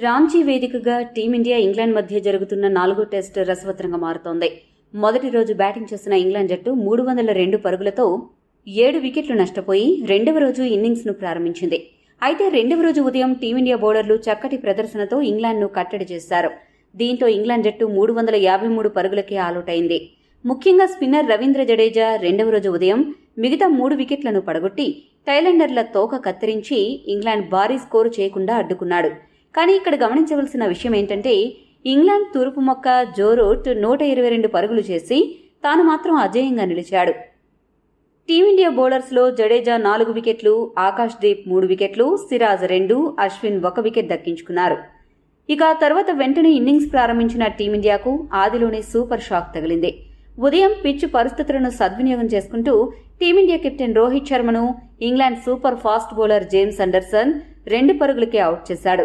రాంచీ వేదికగా team India England మధ్య జరుగుతున్న 4వ టెస్టు రసవత్తరంగా మారుతోంది. మొదటి రోజు బ్యాటింగ్ చేసిన ఇంగ్లాండ్ జట్టు 302 పరుగులతో 7 వికెట్లు నష్టపోయి రెండవ రోజు ఇన్నింగ్స్ను ప్రారంభించింది. అయితే రెండవ రోజు ఉదయం టీమిండియా బౌలర్లు చక్కటి ప్రదర్శనతో ఇంగ్లాండ్ను కట్టడి చేశారు. దీంతో ఇంగ్లాండ్ జట్టు 353 పరుగులకే ఆలౌట్ అయింది. ముఖ్యంగా స్పిన్నర్ రవీంద్ర జడేజా రెండవ రోజు ఉదయం మిగతా 3 వికెట్లను పడగొట్టి టైలెండర్ల తోక కత్తిరించి ఇంగ్లాండ్ భారీ స్కోరు చేయకుండా అడ్డుకున్నాడు. కానీ ఇక్కడ గమనించవలసిన విషయం ఏంటంటే ఇంగ్లాండ్ తూర్పు మొక్క జో రూట్ 122 పరుగులు చేసి తాను మాత్రం అజేయంగా నిలిచాడు. టీమిండియా బౌలర్స్లో జడేజా 4 వికెట్లు, ఆకాష్ దీప్ 3 వికెట్లు, సిరాజ్ 2, అశ్విన్ 1 వికెట్ దక్కించుకున్నారు. ఇక తర్వాత వెంటనే ఇన్నింగ్స్ ప్రారంభించిన టీమిండియాకు ఆదిలోనే సూపర్ షాక్ తగిలింది. ఉదయం పిచ్ పరిస్థితులను సద్వినియోగం చేసుకుంటూ టీమిండియా కెప్టెన్ రోహిత్ శర్మను England super fast bowler James Anderson 2 పరుగులకే అవుట్ చేశాడు.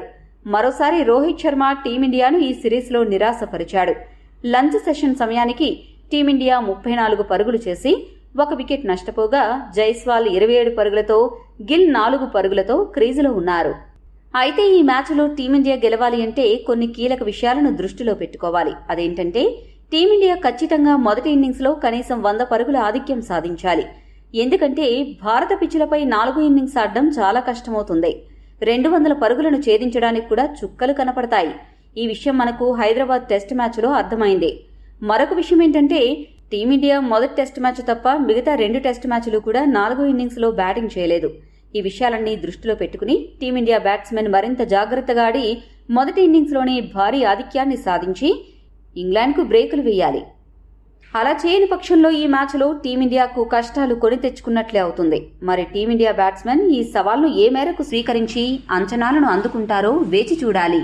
మరోసారి రోహిత్ శర్మ టీమిండియాను ఈ సిరీస్లో నిరాశపరిచాడు. లంచ్ సెషన్ సమయానికి టీమిండియా 34 పరుగులు చేసి 1 వికెట్ నష్టపోగా జైస్వాల్ 27 పరుగులతో, గిల్ 4 పరుగులతో క్రీజులో ఉన్నారు. అయితే ఈ మ్యాచ్లో టీమిండియా గెలవాలి అంటే కొన్ని కీలక విషయాలను దృష్టిలో పెట్టుకోవాలి. అదేంటంటే టీమిండియా ఖచ్చితంగా మొదటి ఇన్నింగ్స్లో కనీసం 100 పరుగుల ఆధిక్యం సాధించాలి. ఎందుకంటే భారత పిచ్చులపై 4 ఇన్నింగ్స్ ఆడడం చాలా కష్టమవుతుంది. 200 పరుగులను ఛేదించడానికి కూడా చుక్కలు కనపడతాయి. ఈ విషయం మనకు హైదరాబాద్ టెస్ట్ మ్యాచ్లో అర్థమైంది. మరొక విషయం ఏంటంటే టీమిండియా మొదటి టెస్ట్ మ్యాచ్ తప్ప మిగతా 2 టెస్ట్ మ్యాచ్లు కూడా 4 ఇన్నింగ్స్లో బ్యాటింగ్ చేయలేదు. ఈ విషయాలన్నీ దృష్టిలో పెట్టుకుని టీమిండియా బ్యాట్స్మెన్ మరింత జాగ్రత్తగా ఆడి మొదటి ఇన్నింగ్స్లోనే భారీ ఆధిక్యాన్ని సాధించి ఇంగ్లాండ్కు బ్రేకులు వేయాలి. అలా చేయని పక్షంలో ఈ మ్యాచ్లో టీమిండియాకు కష్టాలు కొని తెచ్చుకున్నట్లే అవుతుంది. మరి టీమిండియా బ్యాట్స్మెన్ ఈ సవాల్ను ఏ మేరకు స్వీకరించి అంచనాలను అందుకుంటారో వేచి చూడాలి.